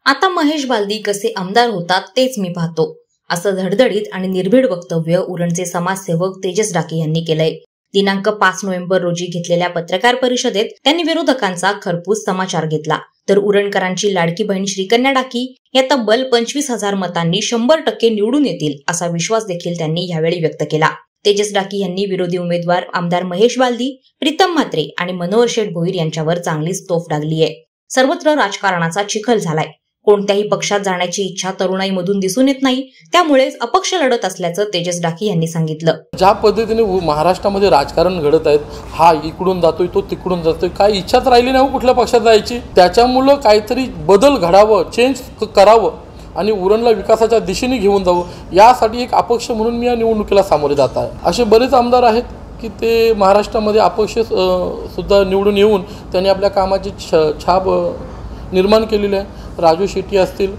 आता महेश बालदी कसे आमदार होतात तेच मी पाहतो, असं धडधडीत आणि निर्भीड वक्तव्य उरणचे समाजसेवक तेजस डाके यांनी केलंय। दिनांक 5 नोव्हेंबर रोजी घेतलेल्या पत्रकार परिषदेत त्यांनी विरोधकांचा खरपूस समाचार घेतला। तर उरणकरांची लाडकी बहीण श्रीकन्या डाकी या तब्बल 25,000 मतांनी 100% निवडून येतील असा विश्वास देखील त्यांनी यावेळी व्यक्त केला। तेजस डाकी यांनी विरोधी उमेदवार आमदार महेश बालदी, प्रीतम म्हात्रे आणि मनोहर शेठ भोईर यांच्यावर चांगलीच तोफ डागली आहे। सर्वत्र राजकारणाचा चिखल झालाय। कोणत्याही पक्षात जाण्याची इच्छा तरुणाईमधून दिसून येत नाही, त्यामुळेच अपक्ष लढत असल्याचं तेजस डाकी यांनी सांगितलं। ज्या पद्धतीने महाराष्ट्रामध्ये राजकारण घडत आहेत, हा इकडून जातोय तो तिकडून जातोय, काय इच्छाच राहिली नाही कुठल्या पक्षात जायची। त्याच्यामुळे काहीतरी बदल घडावं, चेंज करावं आणि उरणला विकासाच्या दिशेने घेऊन जावं, यासाठी एक अपक्ष म्हणून मी या निवडणुकीला सामोरे जात आहे। असे बरेच आमदार आहेत की ते महाराष्ट्रामध्ये अपक्ष सुद्धा निवडून येऊन त्यांनी आपल्या कामाची छाप निर्माण केलेली आहे। राजू शेट्टी असतील,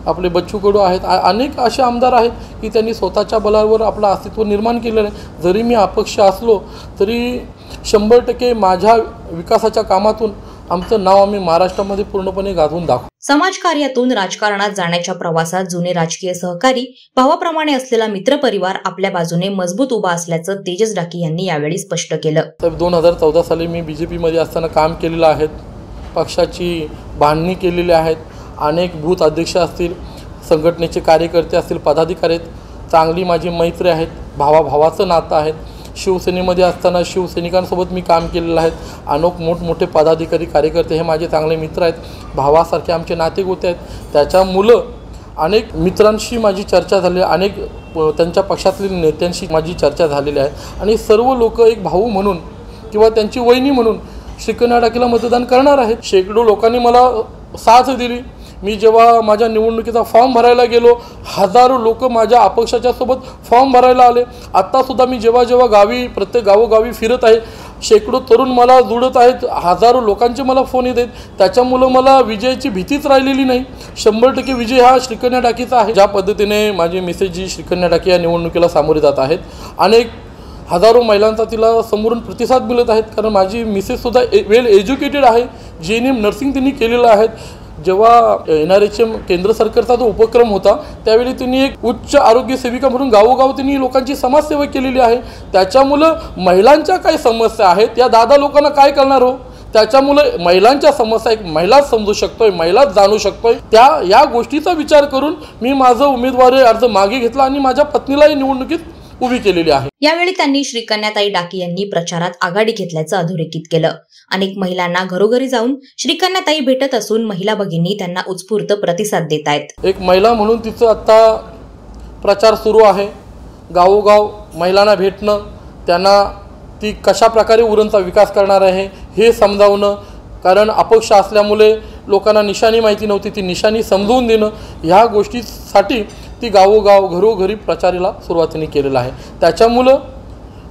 आपले बच्चू कडू आहेत, अनेक असे आमदार आहेत की त्यांनी स्वतःच्या बलावर आपलं अस्तित्व निर्माण केलेलं आहे। जरी मी अपक्ष असलो तरी 100% माझ्या विकासाच्या कामातून आमचं नाव आम्ही महाराष्ट्रामध्ये पूर्णपणे गाजवून दाखवू। समाजकार्यातून राजकारणात जाण्याच्या प्रवासात जुने राजकीय सहकारी, भावाप्रमाणे असलेला मित्रपरिवार आपल्या बाजूने मजबूत उभा असल्याचं तेजस डाकी यांनी यावेळी स्पष्ट केलं। 2014 साली मी बीजेपी मध्ये असताना काम केलेलं आहे, पक्षाची बांधणी केलेली आहेत, अनेक बूथ अध्यक्ष असतील, संघटनेचे कार्यकर्ते असतील, पदाधिकारी आहेत, चांगली माझी मैत्री आहेत, भावाभावाचं नातं आहे। शिवसेनेमध्ये असताना शिवसैनिकांसोबत मी काम केलेलं आहे, अनेक मोठमोठे पदाधिकारी कार्यकर्ते हे माझे चांगले मित्र आहेत, भावासारखे आमचे नातेगोते आहेत। त्याच्यामुळं अनेक मित्रांशी माझी चर्चा झाली, अनेक त्यांच्या पक्षातील नेत्यांशी माझी चर्चा झालेली आहे आणि सर्व लोक एक भाऊ म्हणून किंवा त्यांची वहिनी म्हणून श्रीकन्या डाकीला मतदान करणार आहेत। शेकडो लोकांनी मला साथ दिली। मी जेव्हा माझ्या निवडणुकीचा फॉर्म भरायला गेलो, हजारो लोक माझ्या अपक्षाच्या सोबत फॉर्म भरायला आले। आत्तासुद्धा मी जेव्हा गावी प्रत्येक गावोगावी फिरत आहे, शेकडो तरुण मला जुळत आहेत, हजारो लोकांचे मला फोन येत आहेत। त्याच्यामुळं मला विजयाची भीतीच राहिलेली नाही। 100% विजय हा श्रीकन्या डाकीचा आहे। ज्या पद्धतीने माझी मिसेस जी श्रीकन्या डाकी या निवडणुकीला सामोरे जात आहेत, अनेक हजारो महिलांचा तिला समोरून प्रतिसाद मिळत आहेत, कारण माझी मिसेससुद्धा वेल एज्युकेटेड आहे, GNM नर्सिंग त्यांनी केलेलं आहे। जेव्हा NRHM केंद्र सरकारचा जो उपक्रम होता त्यावेळी त्यांनी एक उच्च आरोग्य सेविका म्हणून गावोगाव त्यांनी लोकांची समाजसेवा केलेली आहे। त्याच्यामुळं महिलांच्या काही समस्या आहेत या दादा लोकांना काय करणार हो, त्याच्यामुळे महिलांच्या समस्या एक महिलाच समजू शकतोय, महिलाच जाणू शकतोय, या गोष्टीचा विचार करून मी माझा उमेदवारी अर्ज मागे घेतला आणि माझ्या पत्नीलाही निवडणुकीत उभी केलेली आहे। यावेळी त्यांनी श्रीकन्याताई डाकी यांनी प्रचारात आघाडी घेतल्याचं अधोरेखित केलं। अनेक महिलांना घरोघरी जाऊन श्रीकन्याताई भेटत असून महिला भगिनी त्यांना उत्स्फूर्त प्रतिसाद देत आहेत। एक महिला म्हणून तिचं आता प्रचार सुरू आहे, गावोगाव महिलांना भेटणं, त्यांना ती कशा प्रकारे उरणचा विकास करणार आहे हे समजावणं, कारण अपक्ष असल्यामुळे लोकांना निशाणी माहिती नव्हती, ती निशाणी समजवून देणं, ह्या गोष्टीसाठी ती गावोगाव घरोघरी प्रचाराला सुरुवातीने केलेला आहे। त्याच्यामुळं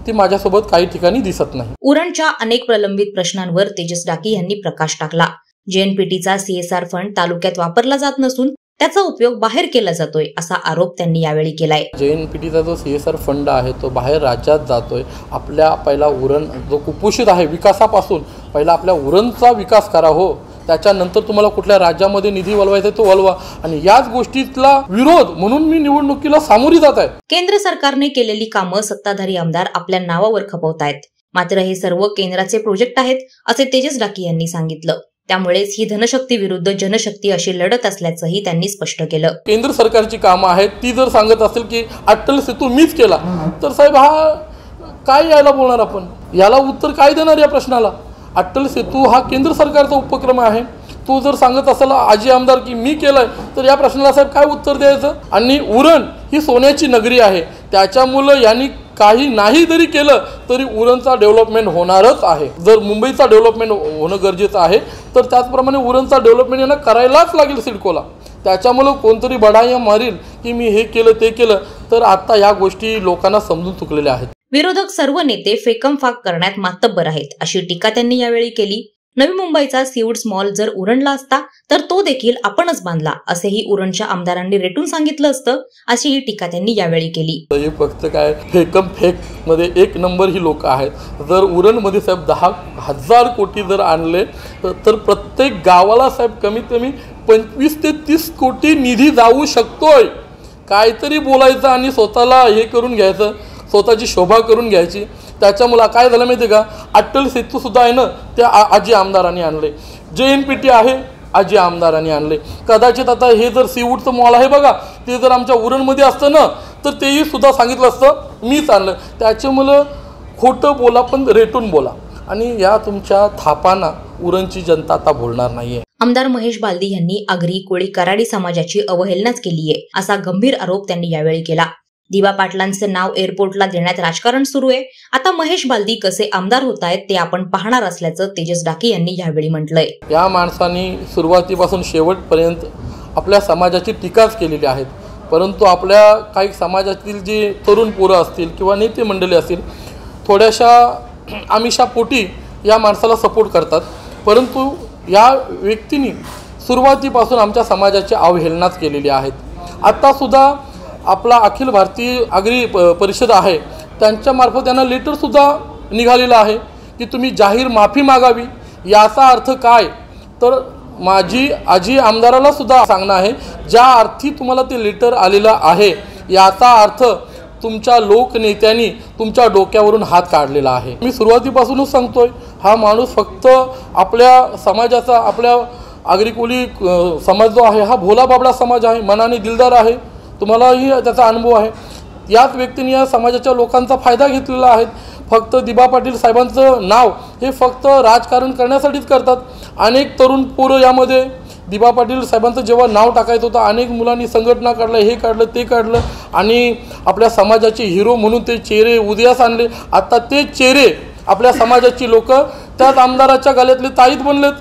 ती माझ्यासोबत काही ठिकाणी दिसत नाही। उरणच्या अनेक प्रलंबित प्रश्नांवर तेजस डाकी यांनी प्रकाश टाकला। JNPTचा CSR फंड तालुक्यात वापरला जात नसून त्याचा उपयोग बाहेर केला जातोय असा आरोप त्यांनी यावेळी केलाय। JNPTचा जो CSR फंड आहे तो बाहेर राज्यात जातोय। आपल्या पहिला उरण जो कुपोषित आहे विकासापासून पहिला आपल्या उरणचा विकास करा हो, त्याच्यानंतर तुम्हाला कुठल्या राज्यामध्ये निधी वळवायचा तो वळवा, आणि याच गोष्टीतला विरोध म्हणून मी निवडणुकीला सामोरी जात आहे। केंद्र सरकारने केलेली कामं सत्ताधारी आमदार आपल्या नावावर खपवतायत, मात्र हे सर्व केंद्राचे प्रोजेक्ट आहेत असे तेजस डाकी यांनी सांगितलं। त्यामुळेच ही धनशक्ती विरुद्ध जनशक्ती अशी लढत असल्याचंही त्यांनी स्पष्ट केलं। केंद्र सरकारची कामं आहेत, ती जर सांगत असेल की अटल सेतू मीच केला, तर साहेब हा काय यायला बोलणार आपण, याला उत्तर काय देणार या प्रश्नाला? अटल सेतू हा केंद्र सरकारचा उपक्रम आहे, तो जर सांगत असेल आजी आमदार की मी केलंय, तर या प्रश्नाला साहेब काय उत्तर द्यायचं? आणि उरण ही सोन्याची नगरी आहे, त्याच्यामुळं यांनी काही नाही जरी केलं तरी उरणचा डेव्हलपमेंट होणारच आहे। जर मुंबईचा डेव्हलपमेंट होणं गरजेचं आहे तर त्याचप्रमाणे उरणचा डेव्हलपमेंट यांना करायलाच लागेल सिडकोला। त्याच्यामुळं कोणतरी बढाया मारील की मी हे केलं ते केलं, तर आता या गोष्टी लोकांना समजून चुकलेल्या आहेत। विरोधक सर्व नेते फेकमफाक करण्यात मातब्बर आहेत अशी टीका त्यांनी यावेळी केली। नवी मुंबईचा सीवूड्स मॉल जर उरणला असता तर तो देखील आपणच बांधला असेही उरणच्या आमदारांनी रेटून सांगितलं असतं, अशी ही टीका त्यांनी यावेळी केली. हे फक्त काय फेकम फेक मध्ये एक नंबर ही लोक आहेत. जर उरणमध्ये साहेब 10,000 कोटी जर आणले तर प्रत्येक गावाला साहेब कमीत कमी 25 ते 30 कोटी निधी जाऊ शकतोय. काहीतरी बोलायचं आणि स्वतःला हे करून घ्यायचं, स्वतःची शोभा करून घ्यायची. त्याच्यामुळे काय झालं माहिती आहे का, अटल सेतू सुद्धा आहे ना, त्या आजी आमदारांनी आणले. JNPT आहे, आजी आमदारांनी आणले. कदाचित आता हे जर सीवूडचं मॉल आहे बघा, ते जर आमच्या उरणमध्ये असतं ना तर तेही सुद्धा सांगितलं असतं मीच आणलं. त्याच्यामुळं खोटं बोला पण रेटून बोला, आणि या तुमच्या थापांना उरणची जनता आता बोलणार नाहीये. आमदार महेश बालदी यांनी आगरी, कोळी, कराडी समाजाची अवहेलनाच केलीये, असा गंभीर आरोप त्यांनी यावेळी केला. दिवा पाटलांचं नाव एअरपोर्टला देण्यात राजकारण सुरू आहे. आता महेश बालदी कसे आमदार होत आहेत ते आपण पाहणार असल्याचं तेजस डाके यांनी यावेळी म्हटलंय. या माणसांनी सुरुवातीपासून शेवटपर्यंत आपल्या समाजाची टीकाच केलेली आहे, परंतु आपल्या काही समाजातील जे तरुण पोरं असतील किंवा नेते मंडळी असतील, थोड्याशा आमिषापोटी या माणसाला सपोर्ट करतात. परंतु या व्यक्तींनी सुरुवातीपासून आमच्या समाजाची अवहेलनाच केलेली आहेत. आत्तासुद्धा आपला अखिल भारतीय आगरी परिषद आहे, त्यांच्यामार्फत त्यांना लेटरसुद्धा निघालेलं आहे की तुम्ही जाहीर माफी मागावी. याचा अर्थ काय, तर माझी आजी आमदाराला सुद्धा सांगणं आहे, ज्या अर्थी तुम्हाला ते लेटर आलेलं आहे याचा अर्थ तुमच्या लोकनेत्यांनी तुमच्या डोक्यावरून हात काढलेला आहे. मी सुरुवातीपासूनच सांगतोय, हा माणूस फक्त आपल्या समाजाचा, आपल्या आगरी कोळी समाज जो आहे हा भोला बाबडा समाज आहे, मनाने दिलदार आहे. तुम्हालाही त्याचा अनुभव आहे. याच व्यक्तीने या समाजाच्या लोकांचा फायदा घेतलेला आहे. फक्त दिबा पाटील साहेबांचं नाव हे फक्त राजकारण करण्यासाठीच करतात. अनेक तरुण पोरं यामध्ये दिबा पाटील साहेबांचं जेव्हा नाव टाकायचं होतं, अनेक मुलांनी संघटना काढलं, हे काढलं ते काढलं, आणि आपल्या समाजाचे हिरो म्हणून ते चेहरे उदयास आणले. आता ते चेहरे आपल्या समाजाची लोक त्याच आमदाराच्या गळ्यातले ताईत बनलेत,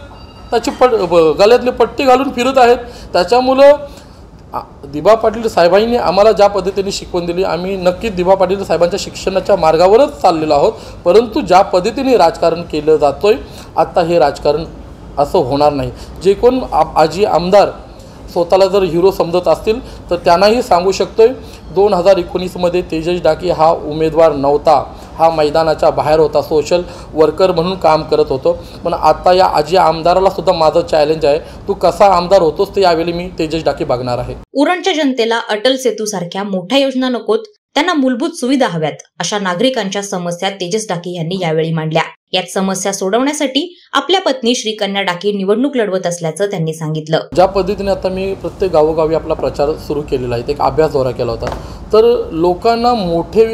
त्याची गळ्यातले पट्टी घालून फिरत आहेत. त्याच्यामुळं दिबा पाटील साहेबांनी आम्हाला ज्या पद्धतीने शिकवण दिली, आम्ही नक्कीच दिबा पाटील साहेबांच्या शिक्षणाच्या मार्गावरच चाललेलो आहोत. परंतु ज्या पद्धतीने राजकारण केलं जातोय, आता हे राजकारण असं होणार नाही. जे कोण आजी आमदार स्वतःला जर हिरो समजत असतील तर त्यांनाही सांगू शकतोय, 2019मध्ये तेजस डाके हा उमेदवार नव्हता, हा मैदानाच्या बाहेर होता, सोशल वर्कर म्हणून काम करत होतो. पण आता या आजी आमदाराला सुद्धा माझं चॅलेंज आहे, तू कसा आमदार होतोस ते यावेळी मी तेजस डाके बघणार आहे. उरणच्या जनतेला अटल सेतू सारख्या मोठ्या योजना नकोत, त्यांना मूलभूत सुविधा हव्यात, अशा नागरिकांच्या समस्या तेजस डाके यांनी यावेळी मांडल्या. यात समस्या सोडवण्यासाठी आपल्या पत्नी श्रीकन्या डाके निवडणूक लढवत असल्याचं त्यांनी सांगितलं. ज्या पद्धतीने आता मी प्रत्येक गावोगावी आपला प्रचार सुरू केलेला आहे, एक अभ्यास दौरा केला होता, तर लोकांना मोठे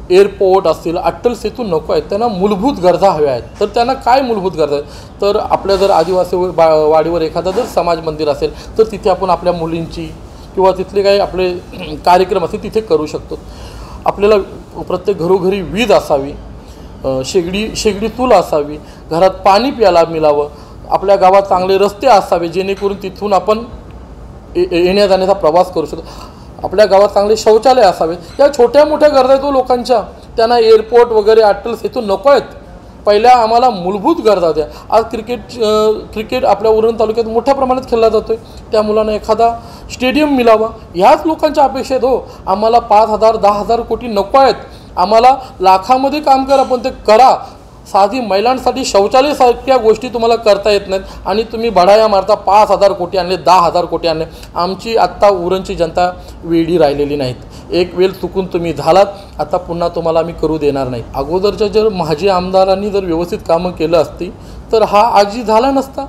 एअरपोर्ट असतील, अटल सेतू नको आहेत, त्यांना मूलभूत गरजा हव्या आहेत. तर त्यांना काय मूलभूत गरजा आहेत, तर आपल्या जर आदिवासी वाडीवर एखादा जर समाज मंदिर असेल तर तिथे आपण आपल्या मुलींची किंवा तिथले काही आपले कार्यक्रम असतील तिथे करू शकतो. आपल्याला प्रत्येक घरोघरी वीज असावी, शेगडी चूल असावी, घरात पाणी प्यायला मिळावं, आपल्या गावात चांगले रस्ते असावे जेणेकरून तिथून आपण येण्या जाण्याचा प्रवास करू शकतो. आपल्या गावात चांगले शौचालय असावे. या छोट्या मोठ्या गरजा आहेत लोकांच्या, त्यांना एअरपोर्ट वगैरे अटल सेतू नको आहेत. पहिल्या आम्हाला मूलभूत गरजा द्या. आज क्रिकेट आपल्या उरण तालुक्यात मोठ्या प्रमाणात खेळला जातोय, त्या मुलांना एखादा स्टेडियम मिळावा, ह्याच लोकांच्या अपेक्षा आहेत. हो, आम्हाला 5,000 10,000 कोटी नको आहेत, आम्हाला लाखामध्ये काम करा, पण ते करा. साधी महिलांसाठी शौचालयासारख्या गोष्टी तुम्हाला करता येत नाहीत आणि तुम्ही बढाया मारता 5,000 कोटी आणले, 10,000 कोटी आणले. आमची आत्ता उरणची जनता वेडी राहिलेली नाहीत. एक वेळ चुकून तुम्ही झालात, आता पुन्हा तुम्हाला आम्ही करू देणार नाही. अगोदरच्या जर माजी आमदारांनी जर व्यवस्थित कामं केलं असती तर हा आजी झाला नसता.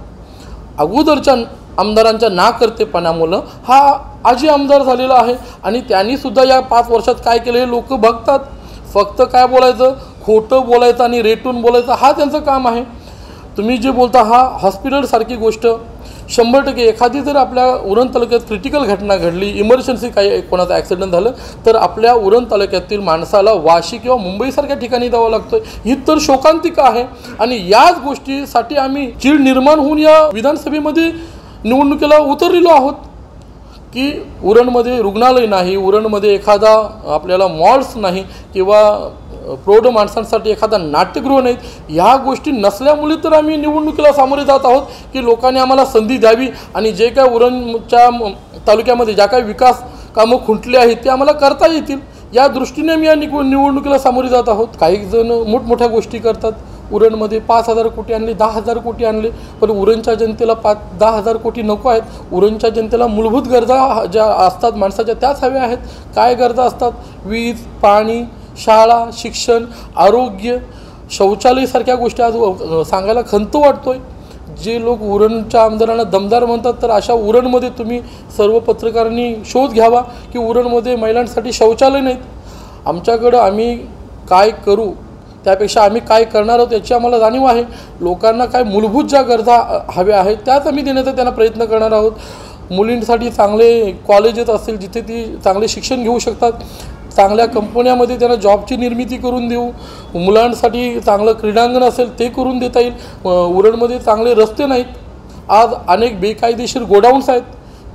अगोदरच्या आमदारांच्या नाकर्तेपणामुळं हा आजी आमदार झालेला आहे. आणि त्यांनीसुद्धा या 5 वर्षात काय केलं हे लोक बघतात. फक्त काय बोलायचं, खोटं बोलायचं आणि रेटून बोलायचं, हा त्यांचं काम आहे. तुम्ही जे बोलता हा हॉस्पिटलसारखी गोष्ट 100% एखादी जर आपल्या उरण तालुक्यात क्रिटिकल घटना घडली, इमर्जन्सी काही कोणाचा ॲक्सिडेंट झालं तर आपल्या उरण तालुक्यातील माणसाला वाशी किंवा मुंबईसारख्या ठिकाणी जावं लागतं. ही तर शोकांतिका आहे. आणि याच गोष्टीसाठी आम्ही चीड निर्माण होऊन या विधानसभेमध्ये निवडणुकीला उतरलेलो आहोत की उरणमध्ये रुग्णालय नाही, उरणमध्ये एखादा आपल्याला मॉल्स नाही किंवा प्रौढ माणसांसाठी एखादा नाट्यगृह नाहीत. ह्या गोष्टी नसल्यामुळे तर आम्ही निवडणुकीला सामोरे जात आहोत की लोकांनी आम्हाला संधी द्यावी आणि जे काय उरणच्या तालुक्यामध्ये ज्या काही विकास कामं खुंटली आहेत ते आम्हाला करता येतील या दृष्टीने मी या निवडणुकीला सामोरे जात आहोत. काही जण मोठमोठ्या गोष्टी करतात. उरणमध्ये 5,000 कोटी आणले, 10,000 कोटी आणले, पण उरणच्या जनतेला 10,000 कोटी नको आहेत. उरणच्या जनतेला मूलभूत गरजा ज्या असतात माणसाच्या त्याच हव्या आहेत. काय गरजा असतात? वीज, पाणी, शाळा, शिक्षण, आरोग्य, शौचालयासारख्या गोष्टी आज सांगायला खंत वाटतोय. जे लोक उरणच्या आमदारांना दमदार म्हणतात तर अशा उरणमध्ये तुम्ही सर्व पत्रकारांनी शोध घ्यावा की उरणमध्ये महिलांसाठी शौचालय नाहीत. आमच्याकडं आम्ही काय करू त्यापेक्षा आम्ही काय करणार आहोत याची आम्हाला जाणीव आहे. लोकांना काय मूलभूत ज्या गरजा हव्या आहेत त्याच आम्ही देण्याचा त्यांना प्रयत्न करणार आहोत. मुलींसाठी चांगले कॉलेजेस असतील जिथे ती चांगले शिक्षण घेऊ शकतात. चांगल्या कंपन्यामध्ये त्यांना जॉबची निर्मिती करून देऊ. मुलांसाठी चांगलं क्रीडांगण असेल ते करून देता येईल. उरणमध्ये चांगले रस्ते नाहीत. आज अनेक बेकायदेशीर गोडाऊन्स आहेत.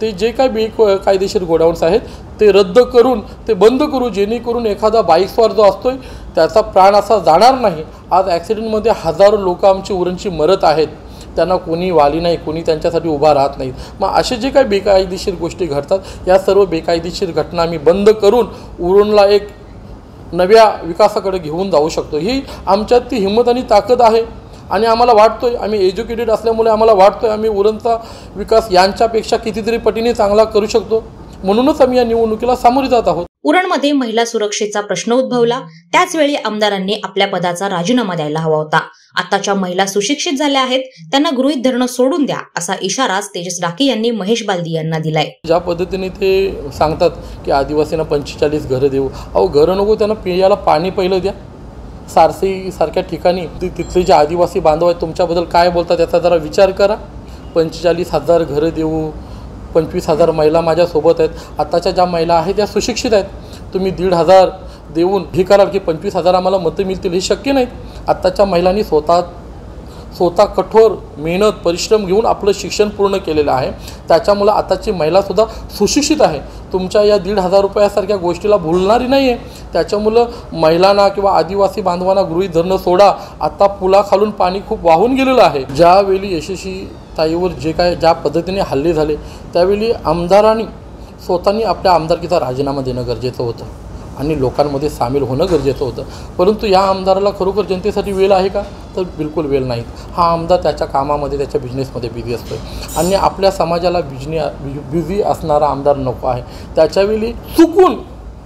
ते जे काय बेकायदेशीर गोडाऊन्स आहेत ते रद्द करून ते बंद करू जेणेकरून एखादा बाईकस्वार जो असतोय त्याचा प्राण असा जाणार नाही. आज ॲक्सिडेंटमध्ये हजारो लोक आमची उरणची मरत आहेत. त्यांना कोणी वाली नाही, कोणी त्यांच्यासाठी उभा राहत नाही. मग असे जे काही बेकायदेशीर गोष्टी घडतात या सर्व बेकायदेशीर घटना आम्ही बंद करून उरणला एक नव्या विकासाकडे घेऊन जाऊ शकतो. ही आमच्यात ती हिंमत आणि ताकद आहे आणि आम्हाला वाटतोय आम्ही एज्युकेटेड असल्यामुळे आम्हाला वाटतोय आम्ही उरणचा विकास यांच्यापेक्षा कितीतरी पटीने चांगला करू शकतो. म्हणूनच आम्ही या निवडणुकीला सामोरे जात आहोत. उरणमध्ये महिला सुरक्षेचा प्रश्न उद्भवला त्याचवेळी आमदारांनी आपल्या पदाचा राजीनामा द्यायला हवा होता. आताच्या महिला सुशिक्षित झाल्या आहेत, त्यांना गृहीत धरणं सोडून द्या असा इशाराच तेजस डाके यांनी महेश बालदी यांना दिलाय. ज्या पद्धतीने ते सांगतात की आदिवासींना 45 घरं देऊ, अहो घरं नको, त्यांना पियाला पाणी पहिलं द्या. सारसी सारख्या ठिकाणी तिथले जे आदिवासी बांधव आहेत तुमच्याबद्दल काय बोलतात याचा जरा विचार करा. 45,000 घरं देऊ, 25,000 महिला माझ्यासोबत आहेत. आताच्या ज्या महिला आहेत त्या सुशिक्षित आहेत. तुम्ही 1,500 देऊन हे कराल की 25,000 आम्हाला मतं मिळतील, हे शक्य नाहीत. आत्ताच्या महिलांनी स्वतः कठोर मेहनत परिश्रम घेऊन आपलं शिक्षण पूर्ण केलेलं आहे. त्याच्यामुळं आताची महिलासुद्धा सुशिक्षित आहे. तुमच्या या 1,500 रुपयासारख्या गोष्टीला भुलणारी नाही आहे. त्याच्यामुळं महिलांना किंवा आदिवासी बांधवांना गृहीत धरणं सोडा. आता पुलाखालून पाणी खूप वाहून गेलेलं आहे. ज्यावेळी यशस्वी ताईवर ज्या पद्धतीने हल्ले झाले त्यावेळी आमदारांनी स्वतःनी आपल्या आमदारकीचा राजीनामा देणं गरजेचं होतं आणि लोकांमध्ये सामील होणं गरजेचं होतं. परंतु या आमदाराला खरोखर जनतेसाठी वेळ आहे का? तर बिलकुल वेळ नाही. हा आमदार त्याच्या कामामध्ये त्याच्या बिझनेसमध्ये बिझी असतो आणि आपल्या समाजाला बिझी असणारा आमदार नको आहे. त्याच्यावेळी चुकून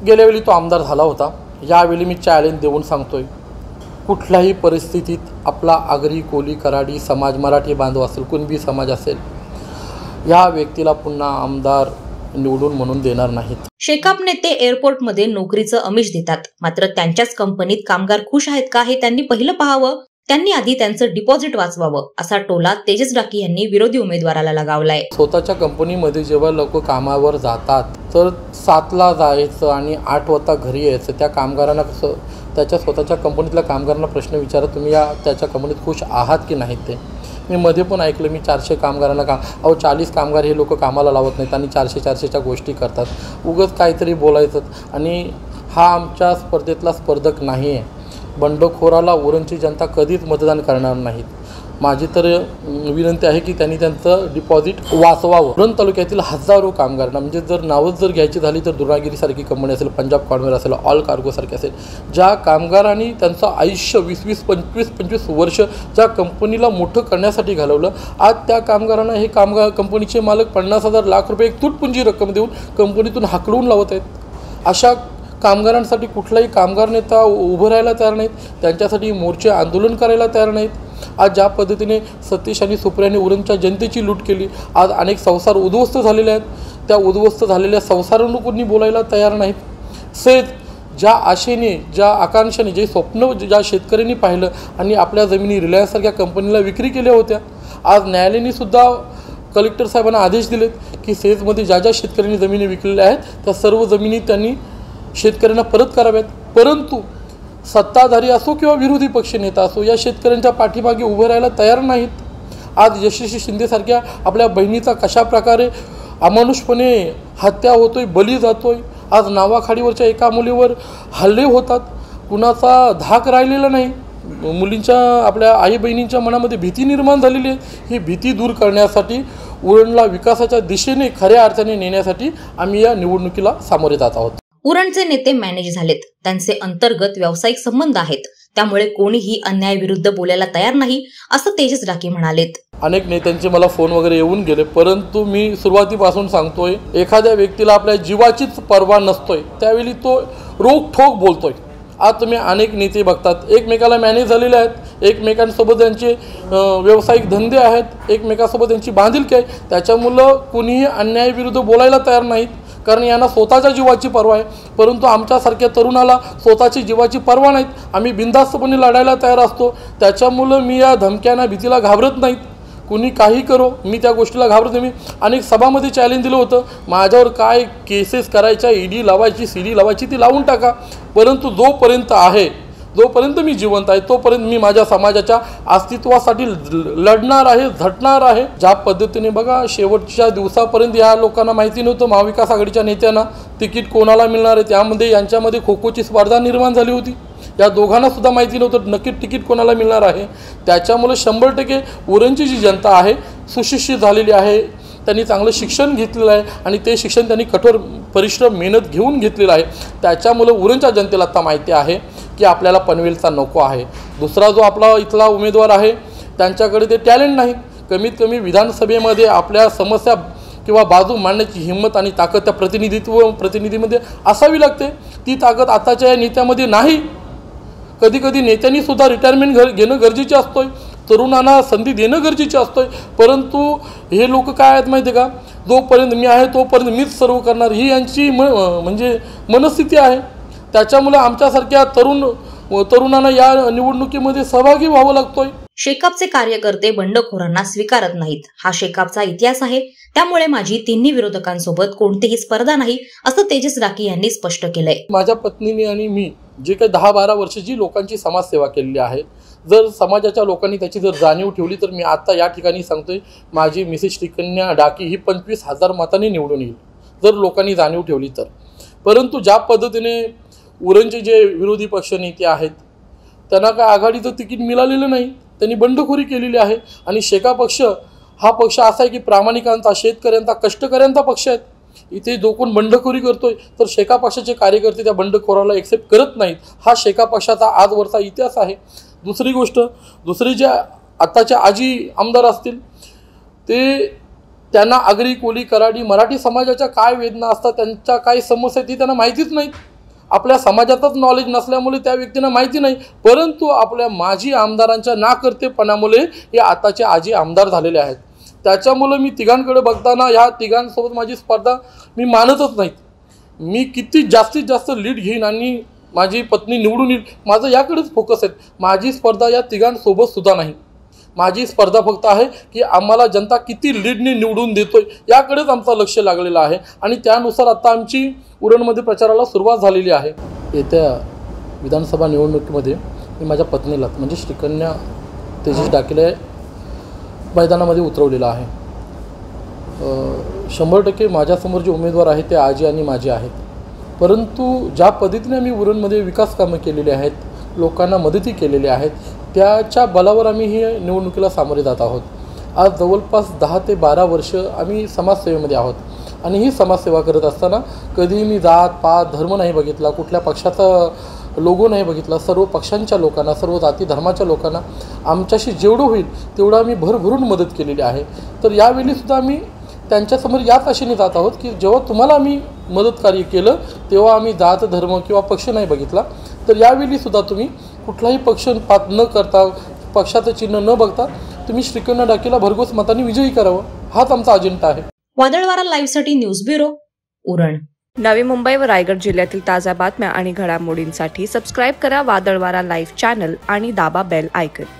गेल्यावेळी तो आमदार झाला होता. यावेळी मी चॅलेंज देऊन सांगतोय, कुठल्याही परिस्थितीत आपला आगरी, कोली, कराडी समाज, मराठी बांधव असेल, कुणबी समाज असेल, या व्यक्तीला पुन्हा आमदार निवडून म्हणून देणार नाहीत. शेकाप नेते एअरपोर्टमध्ये नोकरीचं आमिष देतात, मात्र त्यांच्याच कंपनीत कामगार खुश आहेत का हे त्यांनी पहिलं पाहावं. त्यांनी आधी त्यांचं डिपॉझिट वाचवावं असा टोला तेजस डाके यांनी विरोधी उमेदवाराला लगावलाय. स्वतःच्या कंपनीमध्ये जेव्हा लोक कामावर जातात तर 7ला जायचं आणि 8 वाजता घरी यायचं. त्या कामगारांना कसं त्याच्या स्वतःच्या कंपनीतल्या कामगारांना प्रश्न विचारा, तुम्ही त्याच्या कंपनीत खुश आहात की नाहीत ते. मी मध्ये पण ऐकलं, मी 400 कामगारांना 40 कामगार हे लोक कामाला लावत नाहीत आणि 400-400च्या गोष्टी करतात. उगाच काहीतरी बोलायचं. आणि हा आमच्या स्पर्धेतला स्पर्धक नाही आहे. बंडखोराला उरणची जनता कधीच मतदान करणार नाहीत. माझी तर विनंती आहे की त्यांनी त्यांचं डिपॉझिट वाचवावं. उरण तालुक्यातील हजारो कामगारांना, म्हणजे जर नावच जर घ्यायची झाली तर दुर्गागिरीसारखी कंपनी असेल, पंजाब कॉन्वेअर असेल, ऑल कार्गोसारखी असेल, ज्या कामगारांनी त्यांचं आयुष्य 20-20, 25-25 वर्ष ज्या कंपनीला मोठं करण्यासाठी घालवलं, आज त्या कामगारांना हे कंपनीचे मालक 50,000 लाख रुपये एक तुटपुंजी रक्कम देऊन कंपनीतून हाकलून लावत आहेत. अशा कामगारांसाठी कुठलाही कामगार नेता उभं राहायला तयार नाहीत. त्यांच्यासाठी मोर्चे आंदोलन करायला तयार नाहीत. आज ज्या पद्धतीने सतीश आणि सुप्रियाने उरणच्या जनतेची लूट केली, आज अनेक संसार उद्ध्वस्त झालेले आहेत. त्या उद्ध्वस्त झालेल्या संसारांना कोणी बोलायला तयार नाहीत. ज्या आशेने, ज्या आकांक्षेने, जे स्वप्न ज्या शेतकऱ्यांनी पाहिलं आणि आपल्या जमिनी रिलायन्ससारख्या कंपनीला विक्री केल्या होत्या, आज न्यायालयाने सुद्धा कलेक्टर साहेबांना आदेश दिलेत की सेजमध्ये ज्या ज्या शेतकऱ्यांनी जमिनी विकलेल्या आहेत त्या सर्व जमिनी त्यांनी शेतकऱ्यांना परत कराव्यात. परंतु सत्ताधारी असो किंवा विरोधी पक्ष नेता असो या शेतकऱ्यांच्या पाठीमागे उभं राहायला तयार नाहीत. आज यशस्वी शिंदेसारख्या आपल्या बहिणीचा कशा प्रकारे अमानुषपणे हत्या होतोय, बली जातोय. आज नावाखाडीवरच्या एका मुलीवर हल्ले होतात. कुणाचा धाक राहिलेला नाही. मुलींच्या आपल्या आई बहिणींच्या मनामध्ये भीती निर्माण झालेली आहे. ही भीती दूर करण्यासाठी उरणला विकासाच्या दिशेने खऱ्या अर्थाने नेण्यासाठी आम्ही या निवडणुकीला सामोरे जात आहोत. उरणचे नेते मॅनेज झालेत, त्यांचे अंतर्गत व्यावसायिक संबंध आहेत, त्यामुळे कोणीही अन्यायाविरुद्ध बोलायला तयार नाही असं तेजस डाके म्हणालेत. अनेक नेत्यांचे मला फोन वगैरे येऊन गेले, परंतु मी सुरुवातीपासून सांगतोय, एखाद्या व्यक्तीला आपल्या जीवाचीच पर्वा नसतोय त्यावेळी तो रोखठोक बोलतोय. आज तुम्ही अनेक नेते बघतात, एकमेकाला मॅनेज झालेले आहेत, एकमेकांसोबत त्यांचे व्यावसायिक धंदे आहेत, एकमेकांसोबत त्यांची बांधिलकी आहे. त्याच्यामुळं कुणीही अन्यायाविरुद्ध बोलायला तयार नाहीत, कारण यांना स्वतःच्या जीवाची पर्वा आहे. परंतु आमच्यासारख्या तरुणाला स्वतःची जीवाची पर्वा नाहीत. आम्ही बिनधास्तपणे लढायला तयार असतो. त्याच्यामुळं मी या धमक्यांना भीतीला घाबरत नाहीत. कुणी काही करो, मी त्या गोष्टीला घाबरत नाही. मी अनेक सभामध्ये चॅलेंज दिलं होतं, माझ्यावर काय केसेस करायच्या, ईडी लावायची, सीडी लावायची, ती लावून टाका. परंतु जोपर्यंत मी जिवंत आहे तोपर्यंत मी माझ्या समाजाच्या अस्तित्वासाठी लढणार आहे, झटणार आहे. ज्या पद्धतीने बघा, शेवटच्या दिवसापर्यंत या लोकांना माहिती नव्हतं, महाविकास आघाडीच्या नेत्यांना तिकीट कोणाला मिळणार आहे. त्यामध्ये यांच्यामध्ये खो खोची स्पर्धा निर्माण झाली होती. या दोघांना सुद्धा माहिती नव्हतं नक्की तिकीट कोणाला मिळणार आहे. त्याच्यामुळे 100% उरणची जी जनता आहे सुशिक्षित झालेली आहे, त्यांनी चांगलं शिक्षण घेतलेलं आहे आणि ते शिक्षण त्यांनी कठोर परिश्रम मेहनत घेऊन घेतलेलं आहे. त्याच्यामुळे उरणच्या जनतेला आता माहिती आहे की आपल्याला पनवेलचा नको आहे. दुसरा जो आपला इथला उमेदवार आहे त्यांच्याकडे ते टॅलेंट नाही. कमीत कमी विधानसभेमध्ये आपल्या समस्या किंवा बाजू मांडण्याची हिंमत आणि ताकद त्या प्रतिनिधीमध्ये असावी लागते. ती ताकद आताच्या या नेत्यामध्ये नाही. कधी कधी नेत्यांनी सुद्धा रिटायरमेंट घेणं गरजेचं असतोय, तरुणांना संधी देणं गरजेचं असतोय. परंतु हे लोक काय आहेत माहिती आहे का, जोपर्यंत मी आहे तोपर्यंत मीच सर्व करणार, ही यांची म्हणजे मनस्थिती आहे. त्याच्यामुळे आमच्यासारख्या तरुणांना या निवडणुकीमध्ये सहभागी व्हावं लागतोय. शेकापचे कार्यकर्ते बंडखोरांना स्वीकारत नाहीत, हा शेकापचा इतिहास आहे. त्यामुळे माझी तिन्ही विरोधकांसोबत कोणतीही स्पर्धा नाही असं तेजस डाके यांनी स्पष्ट केलंय. माझ्या पत्नीने आणि मी जे काही 10-12 वर्ष जी लोकांची समाजसेवा केलेली आहे, जर समाजाच्या लोकांनी त्याची जर जाणीव ठेवली तर मी आता या ठिकाणी सांगतोय, माझी मिसेस श्रीकन्या डाके ही 25,000 मतांनी निवडून येईल जर लोकांनी जाणीव ठेवली तर. परंतु ज्या पद्धतीने उरणचे जे विरोधी पक्ष नेते आहेत त्यांना काय आघाडीचं तिकीट मिळालेलं नाही, त्यांनी बंडखोरी केलेली आहे. आणि शेका पक्ष हा पक्ष असा आहे की प्रामाणिकांचा, शेतकऱ्यांचा, कष्टकऱ्यांचा पक्ष आहे. इथे जो कोण बंडखोरी करतोय तर शेका पक्षाचे कार्यकर्ते त्या बंडखोराला एक्सेप्ट करत नाहीत. हा शेका पक्षाचा आजवरचा इतिहास आहे. दुसरी गोष्ट, दुसरे जे आताच्या आजी आमदार असतील त्यांना आगरी, कोली, कराडी, मराठी समाजाच्या काय वेदना असतात, त्यांच्या काय समस्या ती त्यांना माहितीच नाहीत. आपल्या समाजातच नॉलेज नसल्यामुळे त्या व्यक्तींना माहिती नाही. परंतु आपल्या माजी आमदारांच्या नाकर्तेपणामुळे हे आताचे आजी आमदार झालेले आहेत. त्याच्यामुळे मी तिघांकडे बघताना ह्या तिघांसोबत माझी स्पर्धा मी मानतच नाहीत. मी किती जास्तीत जास्त लीड घेईन आणि माझी पत्नी निवडून येईल, माझं याकडेच फोकस आहे. माझी स्पर्धा या तिघांसोबत सुद्धा नाही. माझी स्पर्धा फक्त आहे की आम्हाला जनता किती लीडने निवडून देतोय याकडेच आमचं लक्ष लागलेलं आहे. आणि त्यानुसार आता आमची उरणमध्ये प्रचाराला सुरुवात झालेली आहे. येत्या विधानसभा निवडणुकीमध्ये मी माझ्या पत्नीला म्हणजे श्रीकन्या तेजस डाकेला मैदानामध्ये उतरवलेलं आहे. 100% माझ्यासमोर जे उमेदवार आहेत ते आजी आणि माझे आहेत. परंतु ज्या पद्धतीने आम्ही उरणमध्ये विकास कामं केलेली आहेत, लोकांना मदती केलेली आहेत, त्याच्या बलावर आम्ही ही निवडणुकीला सामोरे जात आहोत. आज जवळपास 10 ते 12 वर्ष आम्ही समाजसेवेमध्ये आहोत. आणि ही समाजसेवा करत असताना कधी मी जात पात धर्म नाही बघितला, कुठल्या पक्षाचा लोगो नाही बघितला. सर्व पक्षांच्या लोकांना, सर्व जाती धर्माच्या लोकांना आमच्याशी जेवढं होईल तेवढं आम्ही भरभरून मदत केलेली आहे. तर यावेळीसुद्धा आम्ही त्यांच्यासमोर याच आशेने जात आहोत की जेव्हा तुम्हाला आम्ही मदत कार्य केलं तेव्हा आम्ही जात धर्म किंवा पक्ष नाही बघितला. तर यावेळीसुद्धा तुम्ही कुठलाही पक्षपात न करता, पक्षाचं चिन्ह न बघता तुम्ही श्रीकन्या डाकेला भरघोस मतांनी विजयी करावं, हाच आमचा अजेंडा आहे. वादळवारा लाईव्हसाठी न्यूज ब्युरो, उरण. नवी मुंबई व रायगड जिल्ह्यातील ताज्या बातम्या आणि घडामोडींसाठी सबस्क्राईब करा वादळवारा लाईव्ह चॅनल आणि दाबा बेल आयकॉन.